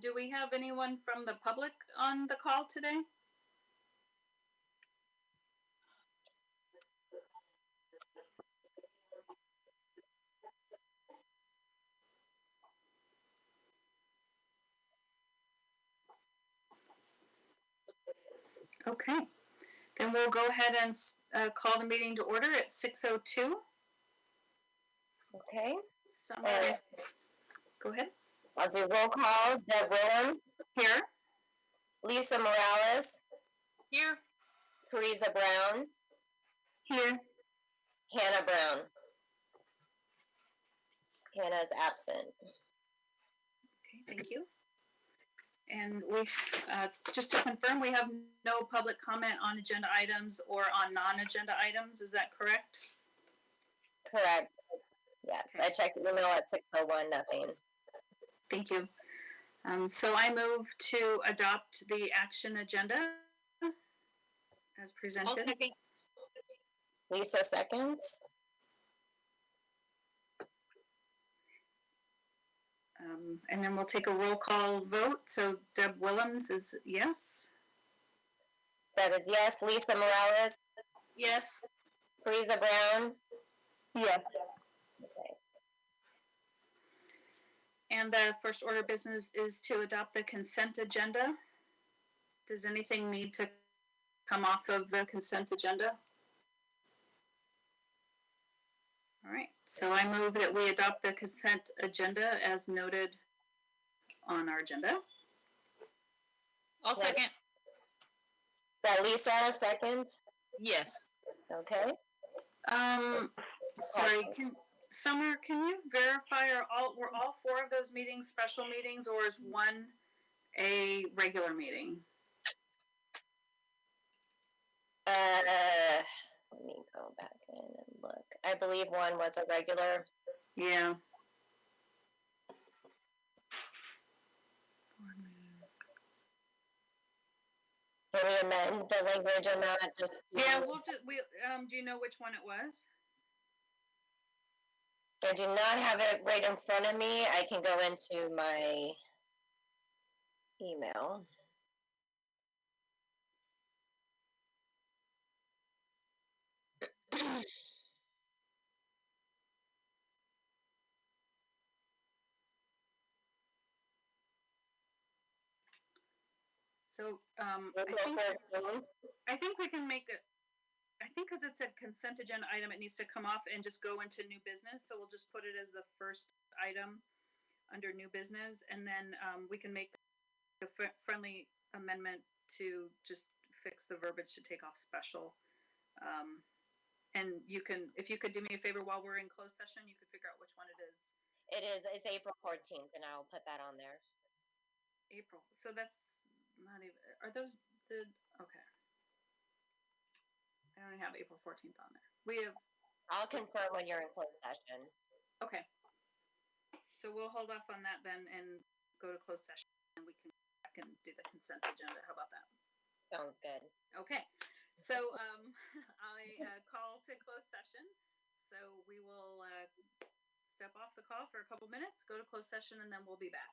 Do we have anyone from the public on the call today? Okay, then we'll go ahead and call the meeting to order at 6:02. Okay. Go ahead. I'll do roll call. Deb Williams. Here. Lisa Morales. Here. Teresa Brown. Here. Hannah Brown. Hannah's absent. Okay, thank you. And we, just to confirm, we have no public comment on agenda items or on non-agenda items. Is that correct? Correct. Yes, okay. I checked email at 6:01. Nothing. Thank you. So I move to adopt the action agenda as presented. Lisa seconds. And then we'll take a roll call vote. So Deb Williams is yes. Deb is yes. Lisa Morales? Yes. Teresa Brown? Yes. Okay. And the first order of business is to adopt the consent agenda. Does anything need to come off of the consent agenda? All right, so I move that we adopt the consent agenda as noted on our agenda. I'll second. Is that Lisa, second? Yes. Okay. Sorry, Summer, can you verify were all four of those meetings special meetings, or is one a regular meeting? Let me go back in and look. I believe one was a regular. Yeah. Can we amend the language on that? Yeah, do you know which one it was? I do not have it right in front of me. I can go into my email. So I think we can make it. I think because it said consent agenda item, it needs to come off and just go into new business. So we'll just put it as the first item under new business, and then we can make a friendly amendment to just fix the verbiage to take off special. And you can, if you could do me a favor while we're in closed session, you could figure out which one it is. It's April 14th, and I'll put that on there. April. So that's not even. Are those okay? I don't have April 14th on there. We have. I'll confirm when you're in closed session. Okay. So we'll hold off on that then and go to closed session, and we can do the consent agenda. How about that? Sounds good. Okay. So I call to closed session. So we will step off the call for a couple minutes, go to closed session, and then we'll be back.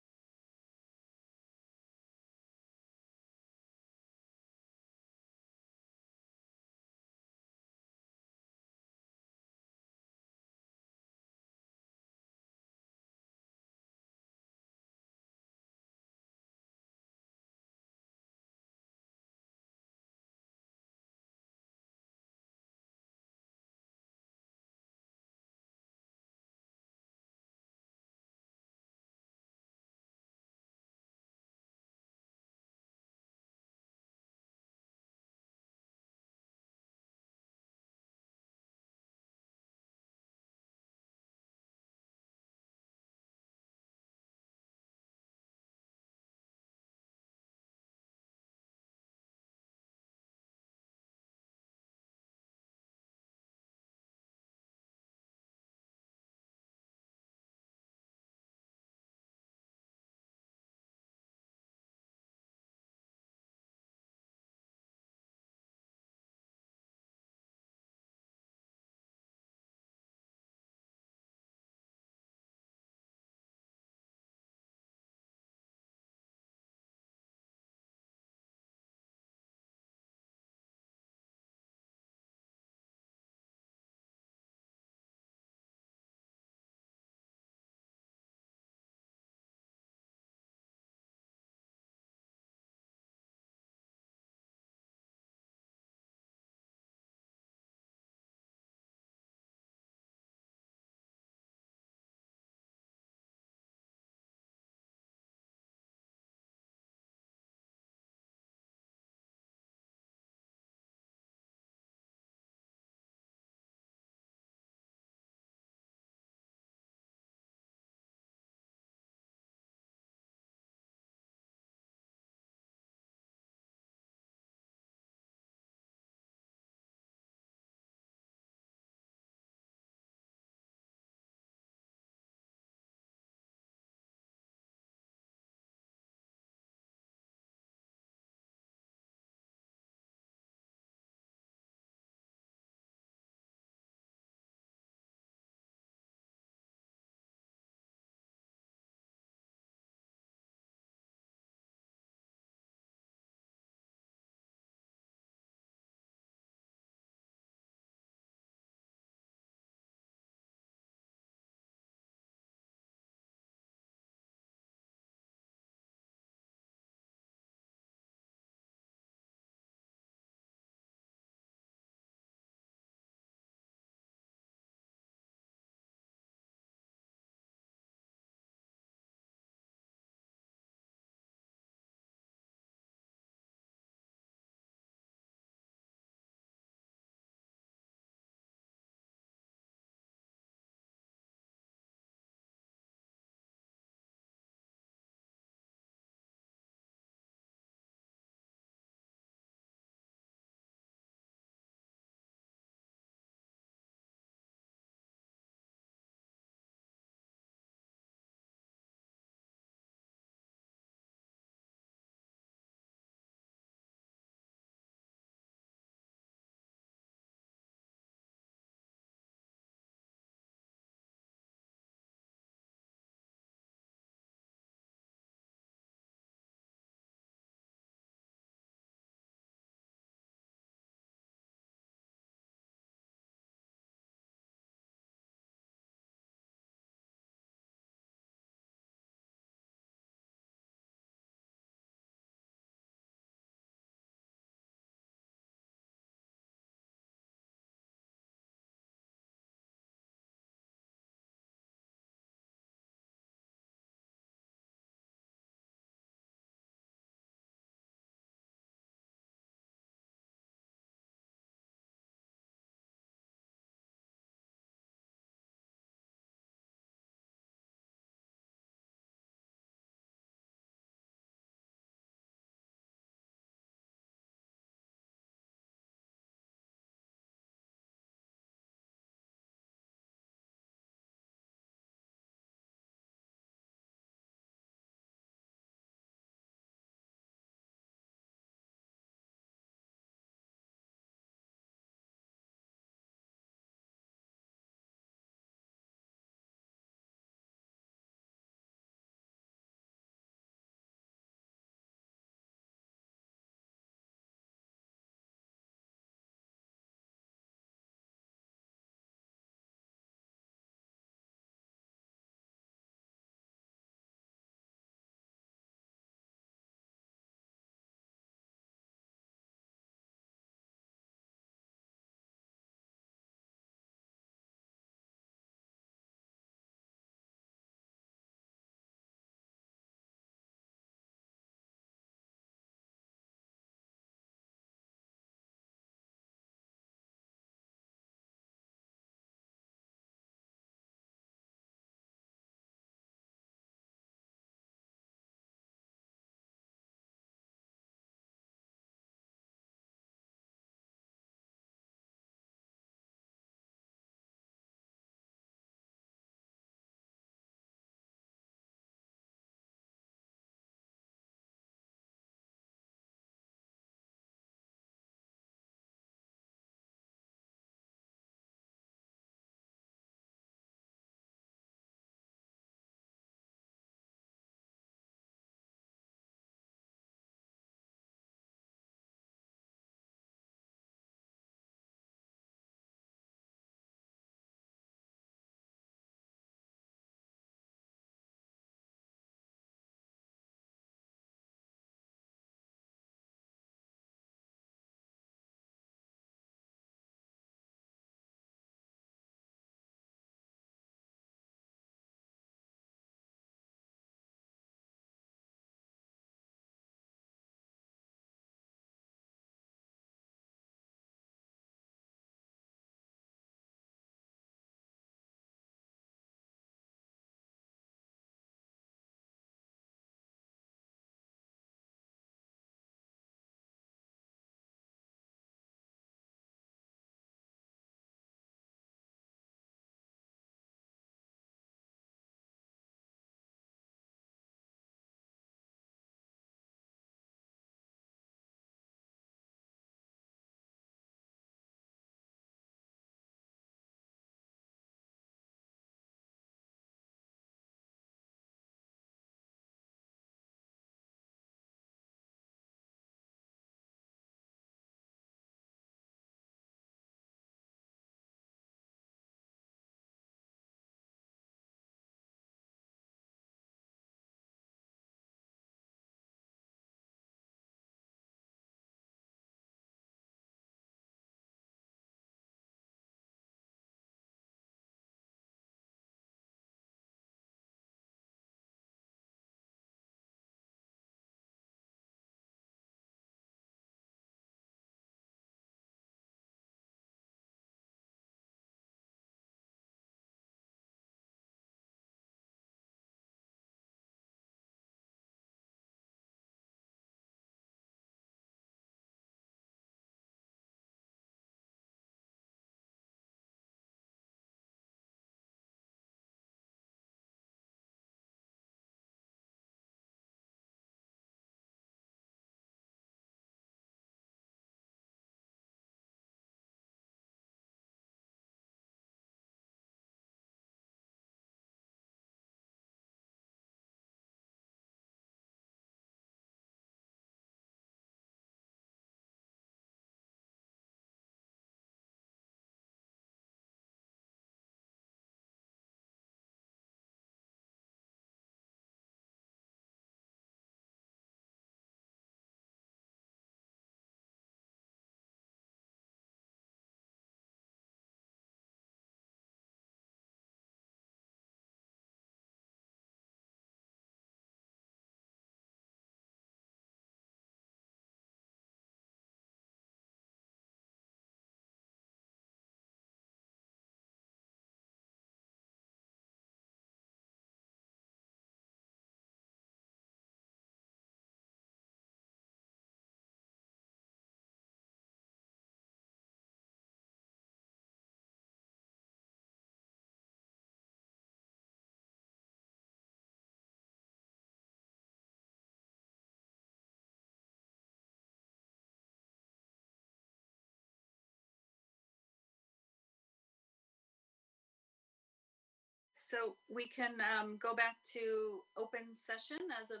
So we can go back to open session as of,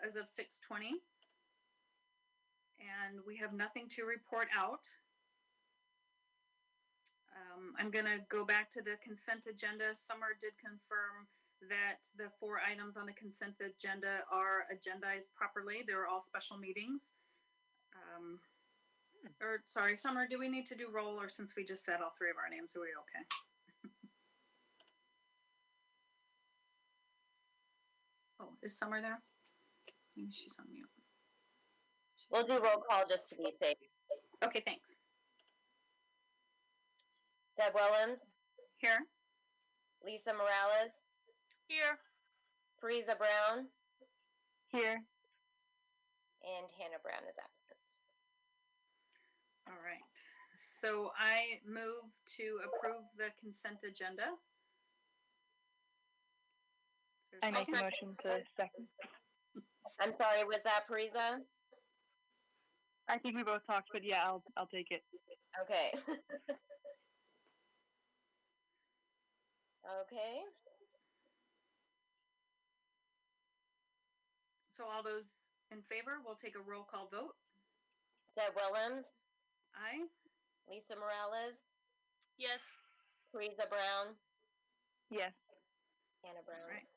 as of 6:20. And we have nothing to report out. I'm gonna go back to the consent agenda. Summer did confirm that the 4 items on the consent agenda are agendized properly. They're all special meetings. Or sorry, Summer, do we need to do roll, or since we just said all 3 of our names, are we okay? Oh, is Summer there? Maybe she's on mute. We'll do roll call just to be safe. Okay, thanks. Deb Willems, Here. Lisa Morales, Here. Teresa Brown, Here. and Hannah Brown is absent. All right. So I move to approve the consent agenda. Is there a I make a second? motion to second. I'm sorry, was that Teresa? I think we both talked, but yeah, I'll take it. Okay. Okay. So all those in favor, we'll take a roll call vote. Deb Willems, Aye. Lisa Morales, Yes. Teresa Brown, Yes. Hannah Brown. All right.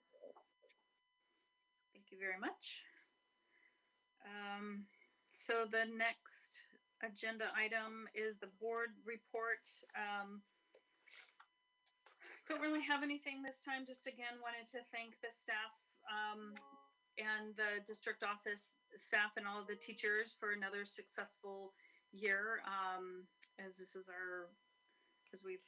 Thank you very much. So the next agenda item is the board report. Don't really have anything this time. Just again, wanted to thank the staff and the district office staff and all of the teachers for another successful year. As this is as we've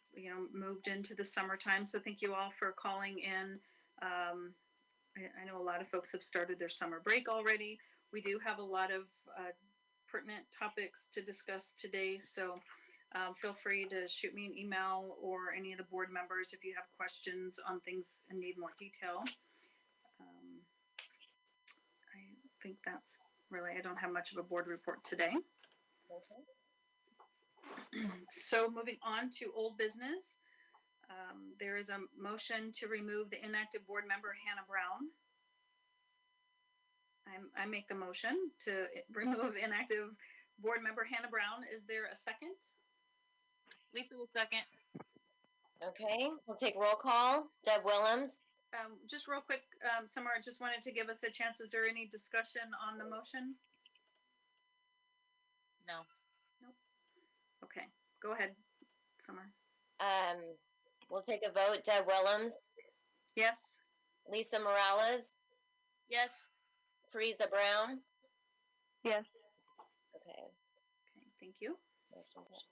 moved into the summertime. So thank you all for calling in. I know a lot of folks have started their summer break already. We do have a lot of pertinent topics to discuss today. So feel free to shoot me an email or any of the board members if you have questions on things and need more detail. I think that's really, I don't have much of a board report today. Okay. So moving on to old business, there is a motion to remove the inactive board member Hannah Brown. I make the motion to remove inactive board member Hannah Brown. Is there a second? Lisa will second. Okay, we'll take roll call. Deb Willems, Just real quick, Summer, I just wanted to give us a chance. Is there any discussion on the motion? No. Okay, go ahead, Summer. we'll take a vote. Deb Willems, Yes? Lisa Morales, Yes. Teresa Brown. Yes. Okay. Okay, thank you. Motion passes.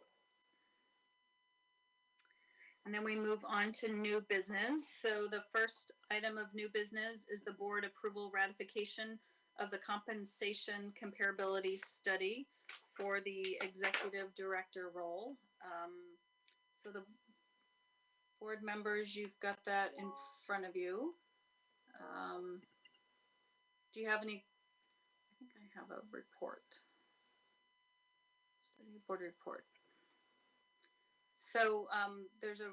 And then we move on to new business. So the first item of new business is the board approval ratification of the compensation comparability study for the executive director role. So the board members, you've got that in front of you. Do you have any? I think I have a report. Study board report. So there's a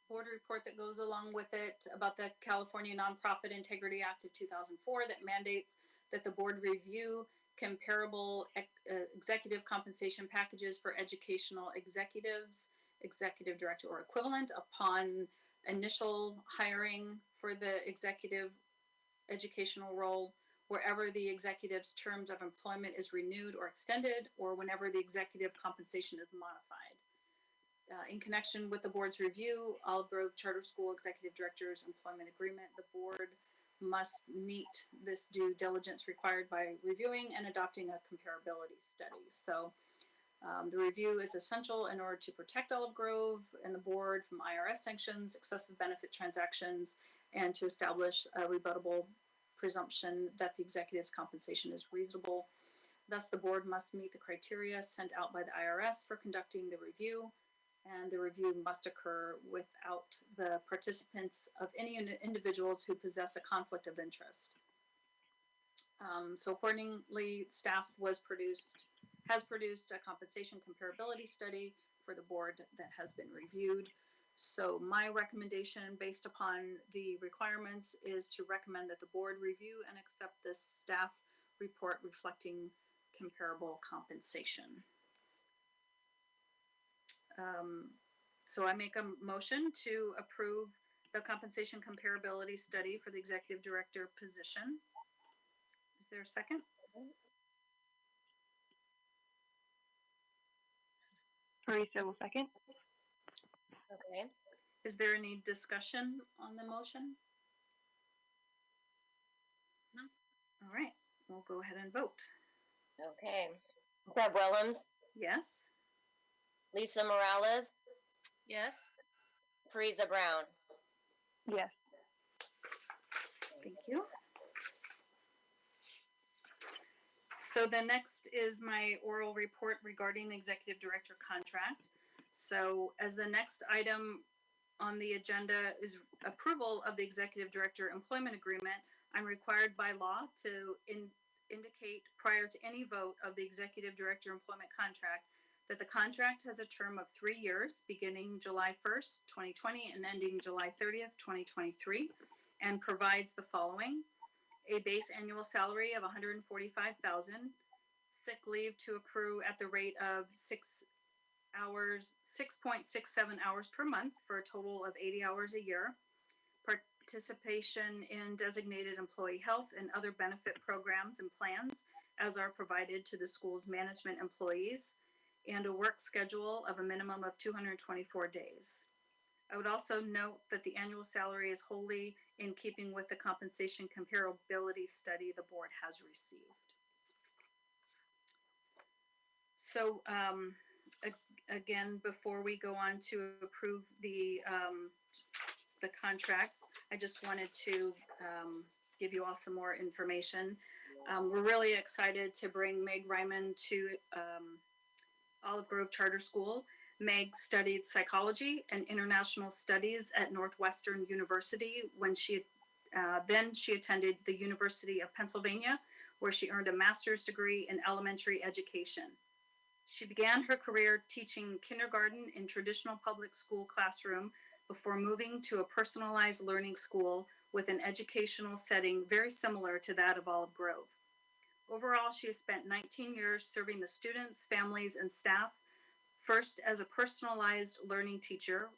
board report that goes along with it about the California Nonprofit Integrity Act of 2004 that mandates that the board review comparable executive compensation packages for educational executives, executive director or equivalent upon initial hiring for the executive educational role, wherever the executive's terms of employment is renewed or extended, or whenever the executive compensation is modified. In connection with the board's review, Olive Grove Charter School Executive Director's Employment Agreement, the board must meet this due diligence required by reviewing and adopting a comparability study. So the review is essential in order to protect Olive Grove and the board from IRS sanctions, excessive benefit transactions, and to establish a rebuttable presumption that the executive's compensation is reasonable. Thus, the board must meet the criteria sent out by the IRS for conducting the review, and the review must occur without the participants of any individuals who possess a conflict of interest. So accordingly, staff has produced a compensation comparability study for the board that has been reviewed. So my recommendation based upon the requirements is to recommend that the board review and accept this staff report reflecting comparable compensation. So I make a motion to approve the compensation comparability study for the executive director position. Is there a second? Teresa will second. Okay. Is there any discussion on the motion? No. All right, we'll go ahead and vote. Okay. Deb Willems, Yes. Lisa Morales, Yes. Teresa Brown. Yes. Thank you. So the next is my oral report regarding the executive director contract. So as the next item on the agenda is approval of the executive director employment agreement, I'm required by law to indicate prior to any vote of the executive director employment contract that the contract has a term of 3 years, beginning July 1st, 2020 and ending July 30th, 2023, and provides the following: a base annual salary of $145,000, sick leave to accrue at the rate of 6.67 hours per month for a total of 80 hours a year, participation in designated employee health and other benefit programs and plans as are provided to the school's management employees, and a work schedule of a minimum of 224 days. I would also note that the annual salary is wholly in keeping with the compensation comparability study the board has received. So again, before we go on to approve the contract, I just wanted to give you all some more information. We're really excited to bring Meg Ryman to Olive Grove Charter School. Meg studied psychology and international studies at Northwestern University when then she attended the University of Pennsylvania, where she earned a master's degree in elementary education. She began her career teaching kindergarten in traditional public school classroom before moving to a personalized learning school with an educational setting very similar to that of Olive Grove. Overall, she has spent 19 years serving the students, families, and staff, first as a personalized learning teacher,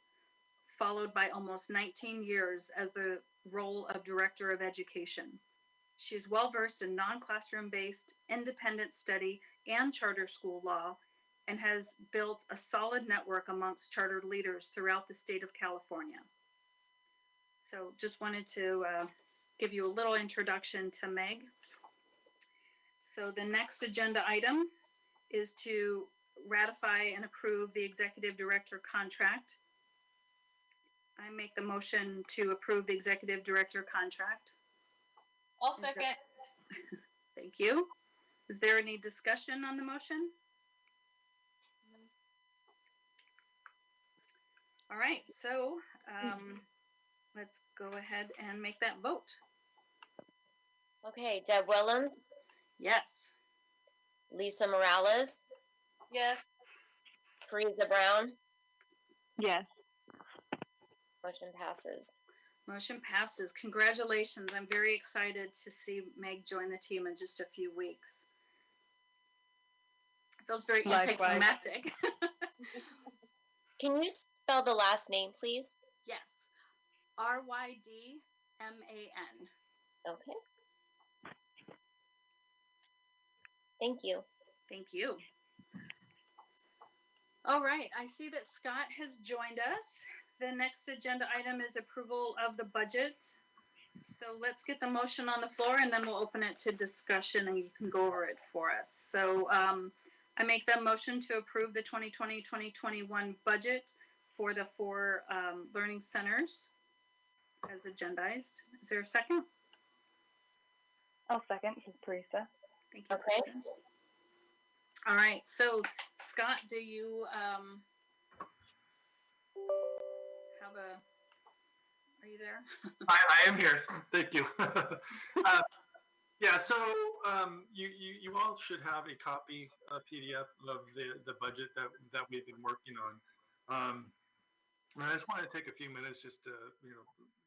followed by almost 19 years as the role of director of education. She is well-versed in non-classroom based independent study and charter school law and has built a solid network amongst chartered leaders throughout the state of California. So just wanted to give you a little introduction to Meg. So the next agenda item is to ratify and approve the executive director contract. I make the motion to approve the executive director contract. I'll second. Thank you. Is there any discussion on the motion? All right, so let's go ahead and make that vote. Okay, Deb Willems, Yes. Lisa Morales, Yes. Teresa Brown. Yes. Motion passes. Motion passes. Congratulations. I'm very excited to see Meg join the team in just a few weeks. It feels very anticlimactic. Can you spell the last name, please? Yes. RYDMAN. Okay. Thank you. Thank you. All right, I see that Scott has joined us. The next agenda item is approval of the budget. So let's get the motion on the floor and then we'll open it to discussion and you can go over it for us. So I make that motion to approve the 2020-2021 budget for the 4 learning centers as agendized. Is there a second? I'll second. This is Teresa. Thank you. Okay. Teresa. All right, so Scott, do you are you there? I am here. Thank you. Yeah, so you all should have a copy, a PDF of the budget that we've been working on. And I just want to take a few minutes just to,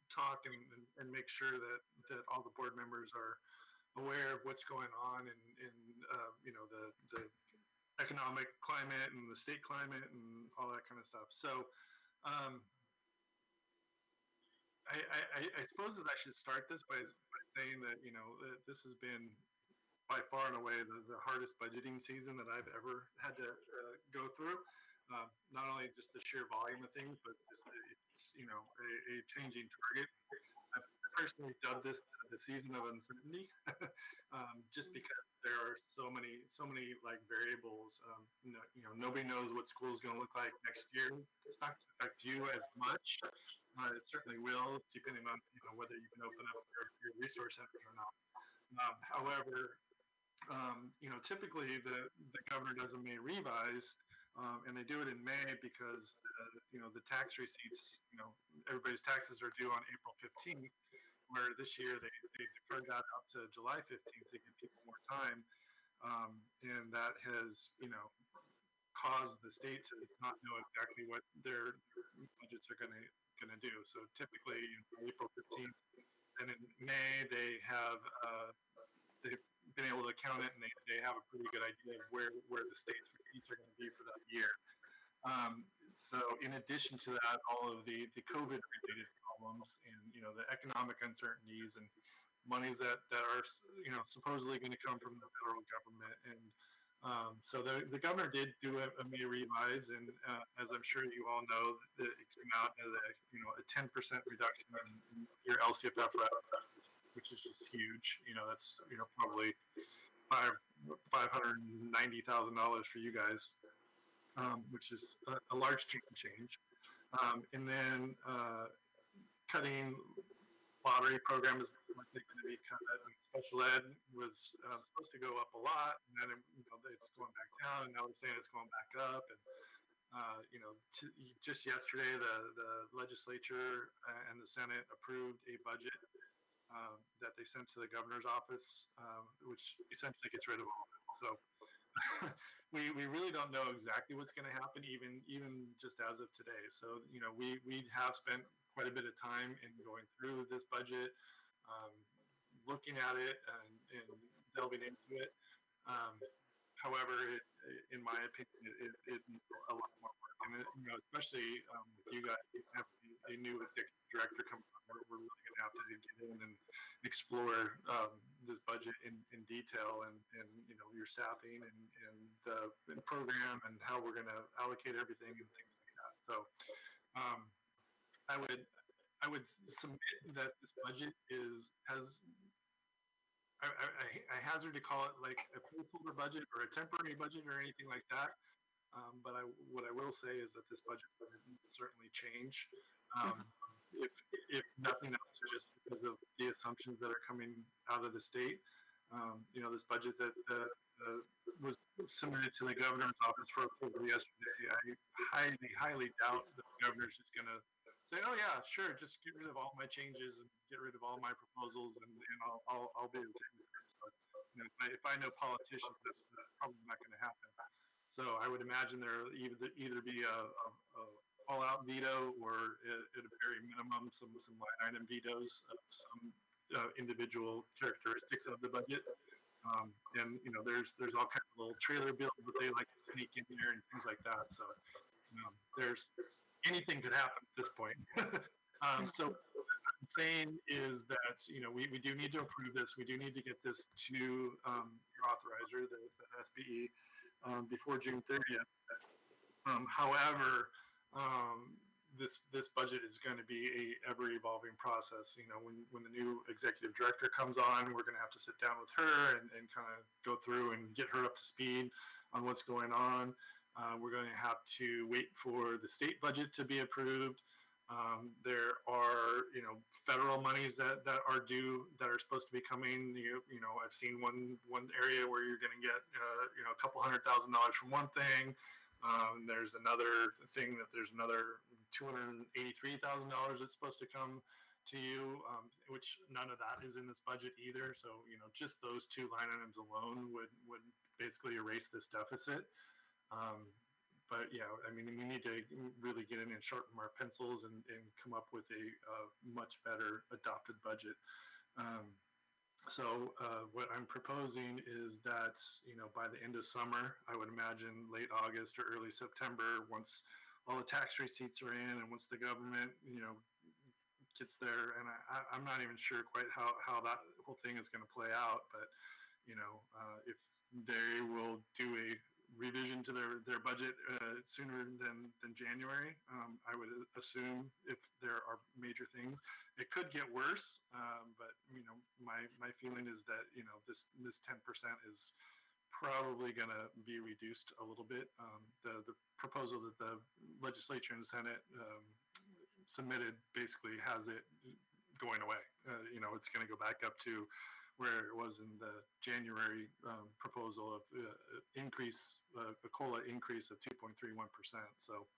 talk and make sure that all the board members are aware of what's going on in the economic climate and the state climate and all that kind of stuff. So um, I suppose that I should start this by saying that, this has been by far and away the hardest budgeting season that I've ever had to go through. Not only just the sheer volume of things, but just it's, a changing target. I've personally dubbed this the season of uncertainty, just because there are so many like variables. Nobody knows what school is going to look like next year. It's not going to affect you as much. It certainly will, depending on whether you can open up your resource centers or not. However, typically the governor does a May revise, and they do it in May because the tax receipts, everybody's taxes are due on April 15th, where this year they deferred that out to July 15th to give people more time, and that has caused the state to not know exactly what their budgets are going to do. So typically April 15th, and in May they have they've been able to count it, and they have a pretty good idea of where the state's receipts are going to be for that year. So in addition to that, all of the COVID related problems and the economic uncertainties and monies that are supposedly going to come from the federal government, and so the governor did do a May revise, and as I'm sure you all know, it came out as a 10% reduction in your LCFF revenue, which is just huge. That's probably $590,000 for you guys, which is a large change. And then cutting lottery program is likely going to be cut. Special ed was supposed to go up a lot, and then it's going back down, and now they're saying it's going back up. And just yesterday, the legislature and the Senate approved a budget that they sent to the governor's office, which essentially gets rid of all of it. So we really don't know exactly what's going to happen, even just as of today. So we have spent quite a bit of time in going through this budget, looking at it and delving into it. However, in my opinion, it needs a lot more work, and especially with you guys, you have a new executive director coming on. We're really going to have to get in and explore this budget in detail, and your staffing and the program and how we're going to allocate everything and things like that. So I would submit that this budget has. I hazard to call it like a placeholder budget or a temporary budget or anything like that. But what I will say is that this budget will certainly change. If nothing else, just because of the assumptions that are coming out of the state. This budget that was submitted to the governor's office for approval yesterday, I highly doubt that the governor's just going to say, "Oh yeah, sure, just get rid of all my changes and get rid of all my proposals, and I'll be okay with it." So, if I know politicians, that's probably not going to happen. So I would imagine there either be a all-out veto, or at a very minimum some line item vetoes of some individual characteristics of the budget. And there's all kinds of little trailer bills that they like to sneak in there and things like that. So there's anything could happen at this point. So what I'm saying is that we do need to approve this. We do need to get this to your authorizer, the SBE, before June 30th. However, this budget is going to be a ever evolving process. When the new executive director comes on, we're going to have to sit down with her and kind of go through and get her up to speed on what's going on. We're going to have to wait for the state budget to be approved. There are, federal monies that are due, that are supposed to be coming. I've seen one area where you're going to get, a couple $100,000 from one thing. There's another thing that there's another $283,000 that's supposed to come to you, which none of that is in this budget either. So, just those two line items alone would basically erase this deficit. but yeah, I mean, we need to really get in and sharpen our pencils and come up with a much better adopted budget. Um, so what I'm proposing is that, by the end of summer, I would imagine late August or early September, once all the tax receipts are in and once the government, gets there, and I'm not even sure quite how that whole thing is going to play out, but if they will do a revision to their budget sooner than January, I would assume if there are major things, it could get worse. But my feeling is that this 10% is probably going to be reduced a little bit. The proposal that the legislature and Senate submitted basically has it going away. It's going to go back up to where it was in the January proposal of a COLA increase of 2.31%. So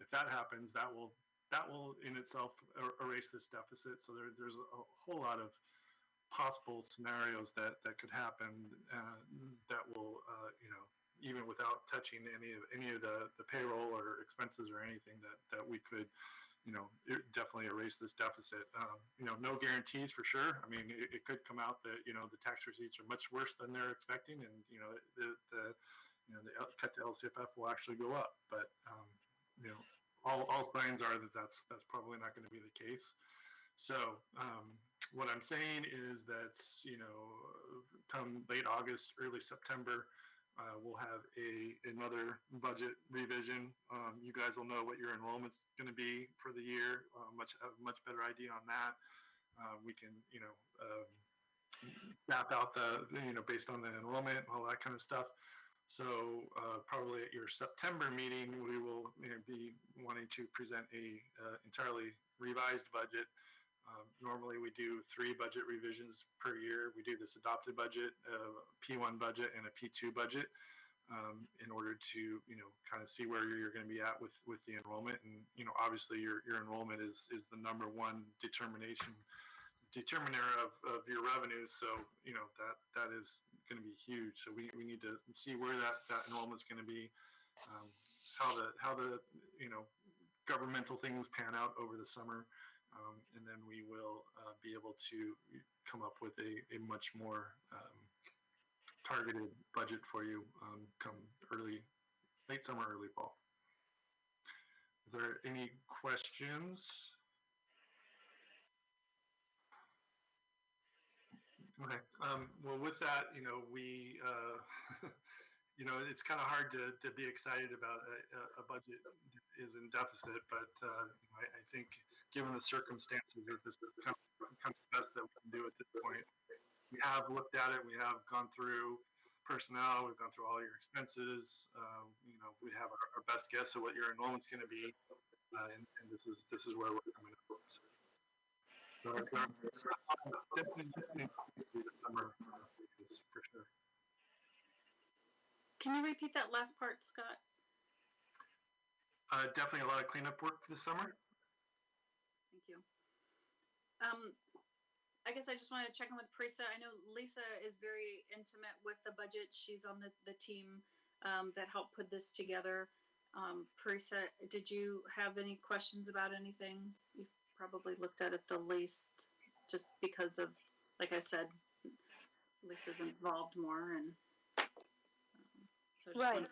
if that happens, that will in itself erase this deficit. So there's a whole lot of possible scenarios that could happen that will even without touching any of the payroll or expenses or anything that we could definitely erase this deficit. No guarantees for sure. I mean, it could come out that the tax receipts are much worse than they're expecting, and the cut to LCFF will actually go up. But all signs are that that's probably not going to be the case. So what I'm saying is that come late August, early September, we'll have another budget revision. You guys will know what your enrollment's going to be for the year. Have a much better idea on that. We can map out based on the enrollment, all that kind of stuff. So probably at your September meeting, we will be wanting to present a entirely revised budget. Normally we do 3 budget revisions per year. We do this adopted budget, P1 budget, and a P2 budget in order to kind of see where you're going to be at with the enrollment. And obviously your enrollment is the number one determiner of your revenues. So that is going to be huge. So we need to see where that enrollment is going to be, how the governmental things pan out over the summer. And then we will be able to come up with a much more targeted budget for you come late summer, early fall. Is there any questions? Okay. Well, with that, we, it's kind of hard to be excited about a budget that is in deficit, but I think given the circumstances, that this is kind of the best that we can do at this point. We have looked at it. We have gone through personnel. We've gone through all your expenses. We have our best guess of what your enrollment's going to be, and this is where we're coming up. So definitely the summer for sure. Can you repeat that last part, Scott? Definitely a lot of cleanup work for the summer. Thank you. I guess I just want to check in with Parisa. I know Lisa is very intimate with the budget. She's on the team that helped put this together. Parisa, did you have any questions about anything? You've probably looked at it the least, just because of, like I said, Lisa's involved more, and so right.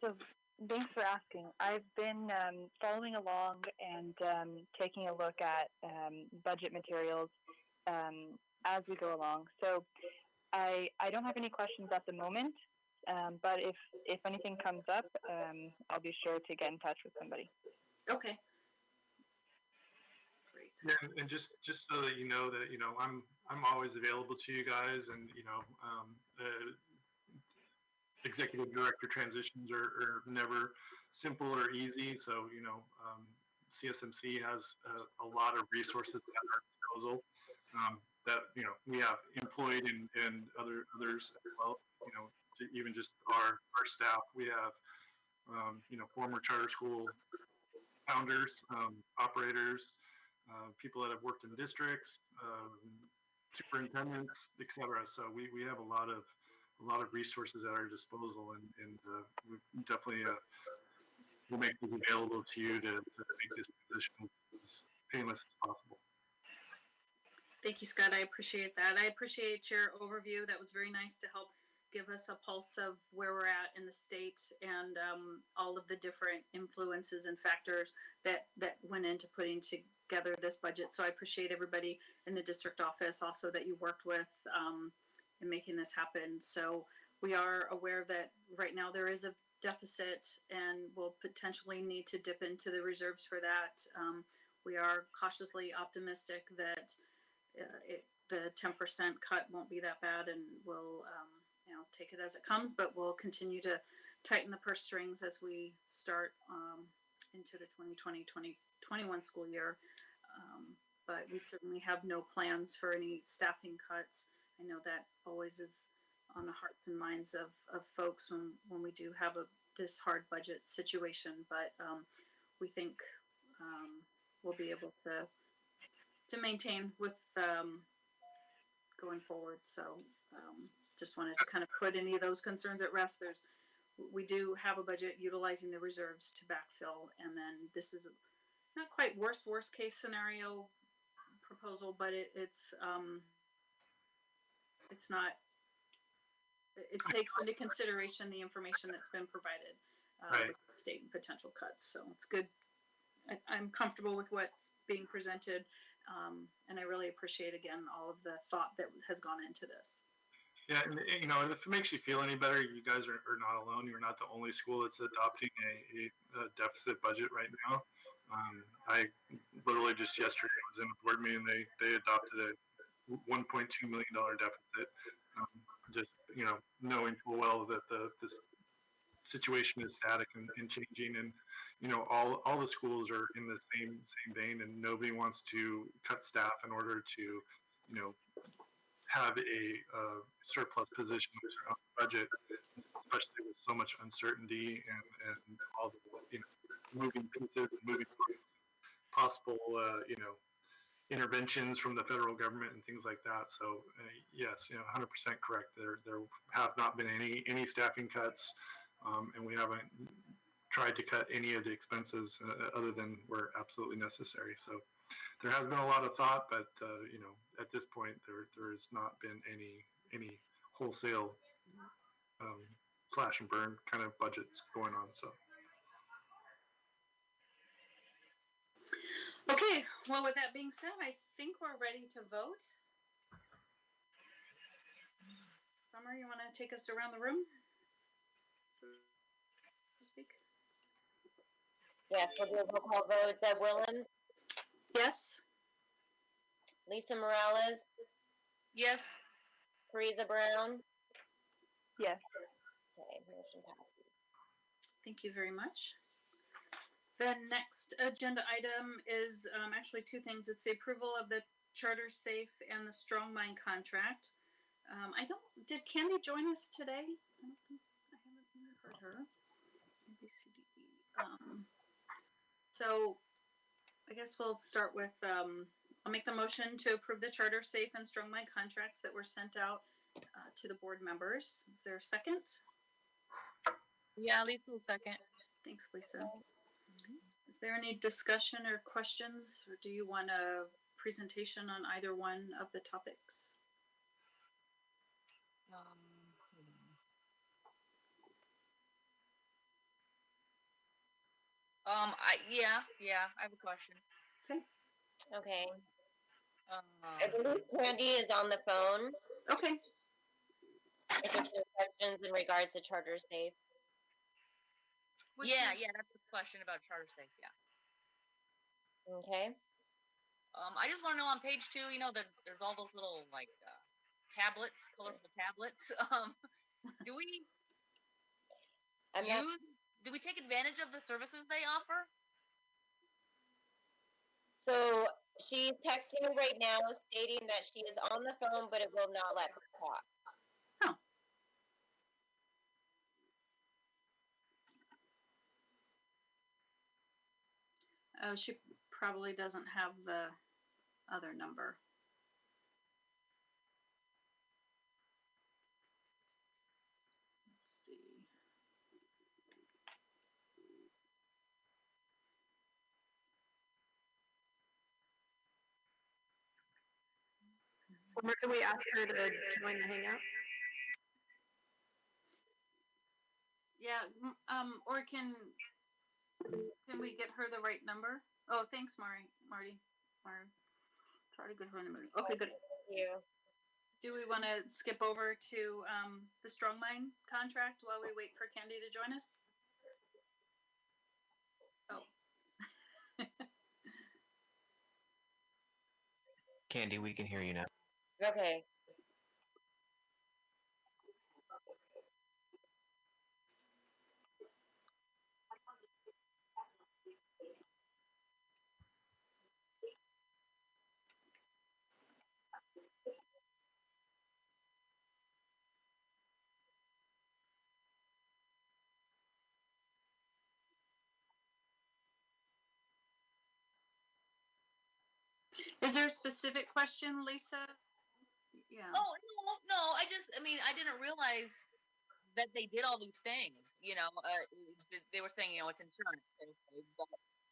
So thanks for asking. I've been following along and taking a look at budget materials as we go along. So I don't have any questions at the moment, but if anything comes up, I'll be sure to get in touch with somebody. Okay. Great. Yeah, and just so that that I'm always available to you guys, and executive director transitions are never simple or easy. So CSMC has a lot of resources at our disposal that we have employed and others as well. Even just our staff. We have former charter school founders, operators, people that have worked in districts, superintendents, etc. So we have a lot of resources at our disposal, and we've definitely we'll make these available to you to make this transition as painless as possible. Thank you, Scott. I appreciate that. I appreciate your overview. That was very nice to help give us a pulse of where we're at in the state and all of the different influences and factors that went into putting together this budget. So I appreciate everybody in the district office also that you worked with in making this happen. So we are aware that right now there is a deficit and we'll potentially need to dip into the reserves for that. We are cautiously optimistic that the 10% cut won't be that bad, and we'll take it as it comes, but we'll continue to tighten the purse strings as we start into the 2020-2021 school year. But we certainly have no plans for any staffing cuts. I know that always is on the hearts and minds of folks when we do have this hard budget situation, but we think we'll be able to maintain with going forward. So just wanted to kind of put any of those concerns at rest. We do have a budget utilizing the reserves to backfill, and then this is not quite worst case scenario proposal, but it's not. It takes into consideration the information that's been provided with state and potential cuts. So it's good. I'm comfortable with what's being presented, and I really appreciate again all of the thought that has gone into this. Yeah, and if it makes you feel any better, you guys are not alone. You're not the only school that's adopting a deficit budget right now. I literally just yesterday was in a board meeting. They adopted a $1.2 million deficit. Just knowing full well that this situation is static and changing, and all the schools are in the same vein, and nobody wants to cut staff in order to have a surplus position in their own budget, especially with so much uncertainty and all the moving pieces and moving parts, possible interventions from the federal government and things like that. So yes, 100% correct. There have not been any staffing cuts, and we haven't tried to cut any of the expenses other than where absolutely necessary. So there has been a lot of thought, but at this point there has not been any wholesale slash and burn kind of budgets going on. So. Okay, well, with that being said, I think we're ready to vote. Summer, you want to take us around the room? So to speak. Yes, we'll do a roll call vote. Deb Willems, Yes. Lisa Morales, Yes. Teresa Brown. Yes. Okay, motion passes. Thank you very much. The next agenda item is actually two things. It's the approval of the Charter Safe and the Strong Mind contract. Did Candy join us today? I haven't heard her. So I guess we'll start with, I'll make the motion to approve the Charter Safe and Strong Mind contracts that were sent out to the board members. Is there a second? Yeah, Lisa will second. Thanks, Lisa. Is there any discussion or questions, or do you want a presentation on either one of the topics? I have a question. Okay. I believe Candy is on the phone. Okay. If there's no questions in regards to Charter Safe. That's a question about Charter Safe. Yeah. Okay. I just want to know on page 2. There's all those little tablets, colorful tablets. Do we do we take advantage of the services they offer? So she's texting right now stating that she is on the phone, but it will not let her talk. Oh. Oh, she probably doesn't have the other number. Let's see. So can we ask her to join the hangout? Yeah, or can we get her the right number? Oh, thanks, Marty. Try to get her number. Okay, good. Thank you. Do we want to skip over to the Strong Mind contract while we wait for Candy to join us? Oh. Candy, we can hear you now. Okay. Is there a specific question, Lisa? Yeah. Oh no! I mean, I didn't realize that they did all these things. They were saying, it's insurance, but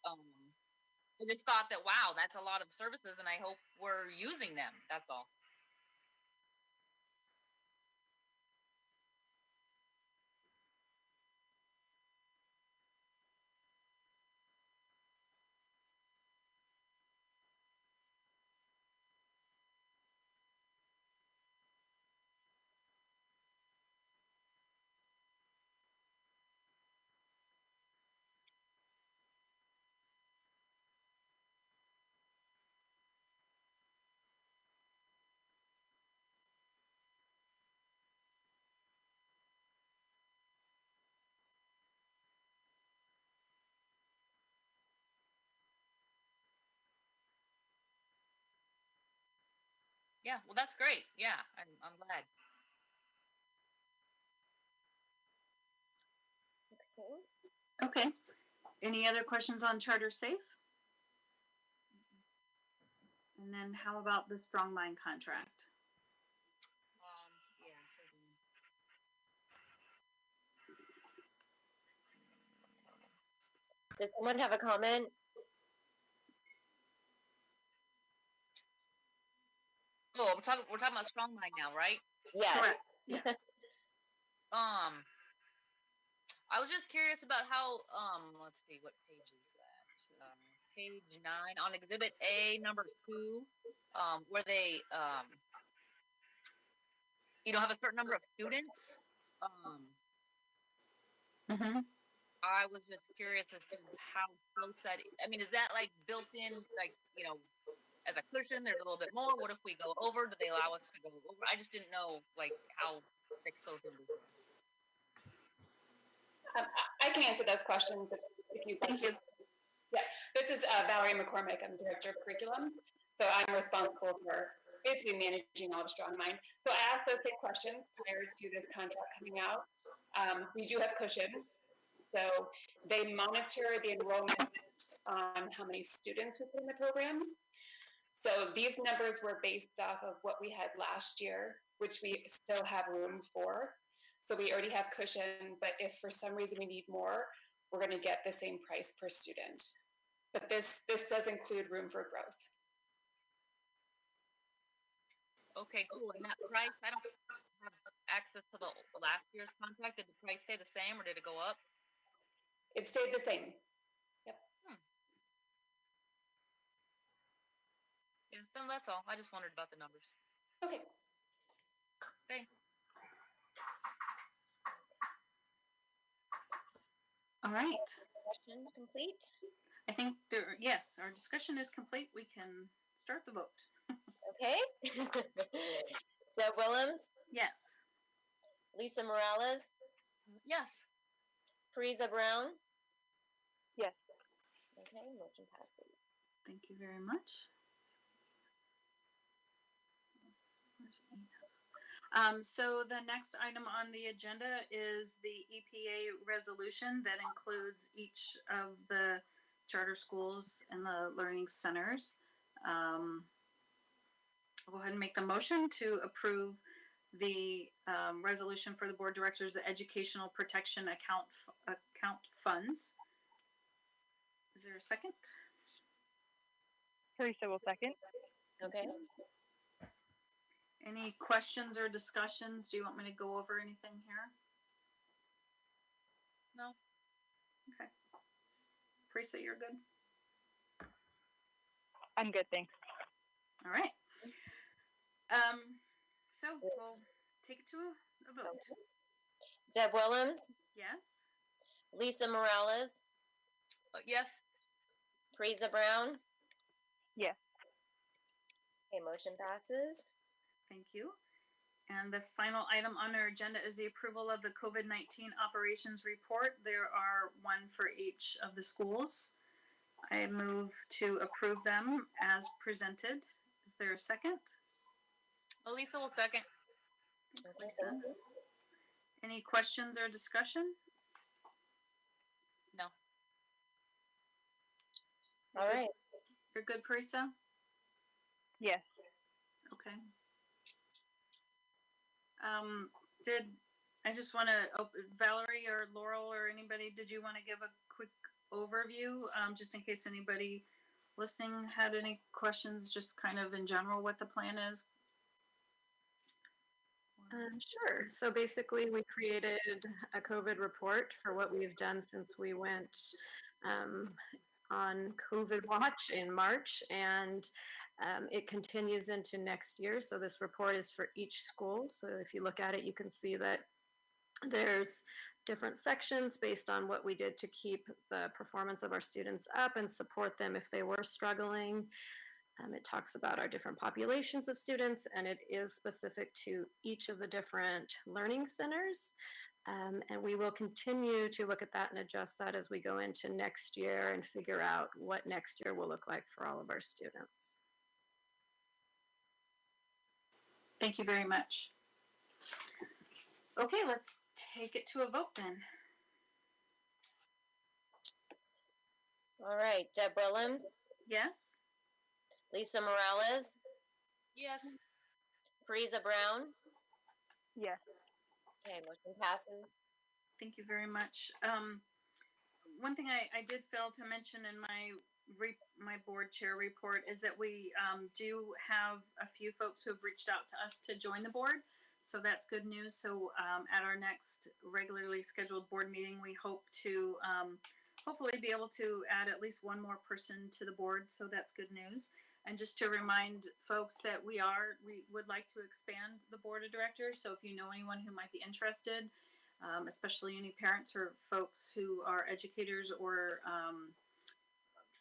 I just thought that wow, that's a lot of services, and I hope we're using them. That's all. Yeah, well, that's great. Yeah, I'm glad. Okay. Okay. Any other questions on Charter Safe? And then how about the Strong Mind contract? Yeah. Does someone have a comment? Oh, we're talking about Strong Mind now, right? Yes. Correct. Yes. I was just curious about how let's see, what page is that? Page 9 on Exhibit A, number 2, where they have a certain number of students. Mm-hmm. I was just curious as to how close that. I mean, is that like built in, like as a cushion? There's a little bit more. What if we go over? Do they allow us to go over? I just didn't know like how fixed those numbers were. I can answer those questions if you. Thank you. Yeah, this is Valerie McCormick. I'm Director of Curriculum. So I'm responsible for basically managing all of Strong Mind. So I asked those same questions prior to this contract coming out. We do have cushion. So they monitor the enrollment on how many students within the program. So these numbers were based off of what we had last year, which we still have room for. So we already have cushion, but if for some reason we need more, we're going to get the same price per student. But this does include room for growth. Okay, cool. And that price, I don't have access to the last year's contract. Did the price stay the same or did it go up? It stayed the same. Yep. Yeah, then that's all. I just wondered about the numbers. Okay. Thanks. All right. Question complete. I think yes, our discussion is complete. We can start the vote. Okay. Deb Willems, Yes. Lisa Morales, Yes. Teresa Brown. Yes. Okay, motion passes. Thank you very much. So the next item on the agenda is the EPA resolution that includes each of the charter schools and the learning centers. I'll go ahead and make the motion to approve the resolution for the board directors, the educational protection account funds. Is there a second? Teresa will second. Okay. Any questions or discussions? Do you want me to go over anything here? No. Okay. Teresa, you're good? I'm good, thanks. All right. So we'll take it to a vote. Deb Willems, Yes? Lisa Morales, Yes. Teresa Brown. Yes. Okay, motion passes. Thank you. And the final item on our agenda is the approval of the COVID-19 operations report. There are one for each of the schools. I move to approve them as presented. Is there a second? Elisa will second. Thanks, Lisa. Any questions or discussion? No. All right. You're good, Parisa? Yes. Okay. Did I just want to, Valerie or Laurel or anybody, did you want to give a quick overview, just in case anybody listening had any questions, just kind of in general what the plan is? Sure. So basically, we created a COVID report for what we've done since we went on COVID watch in March, and it continues into next year. So this report is for each school. So if you look at it, you can see that there's different sections based on what we did to keep the performance of our students up and support them if they were struggling. It talks about our different populations of students, and it is specific to each of the different learning centers. And we will continue to look at that and adjust that as we go into next year and figure out what next year will look like for all of our students. Thank you very much. Okay, let's take it to a vote then. All right. Deb Willems, Yes? Lisa Morales, Yes. Teresa Brown. Yes. Okay, motion passes. Thank you very much. One thing I did fail to mention in my board chair report is that we do have a few folks who have reached out to us to join the board. So that's good news. So at our next regularly scheduled board meeting, we hope to hopefully be able to add at least one more person to the board. So that's good news. And just to remind folks that we would like to expand the board of directors. So if you know anyone who might be interested, especially any parents or folks who are educators or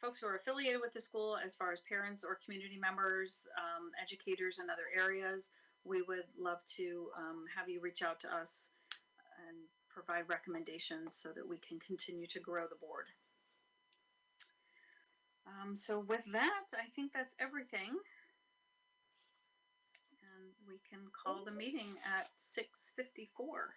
folks who are affiliated with the school, as far as parents or community members, educators in other areas, we would love to have you reach out to us and provide recommendations so that we can continue to grow the board. So with that, I think that's everything. And we can call the meeting at 6:54.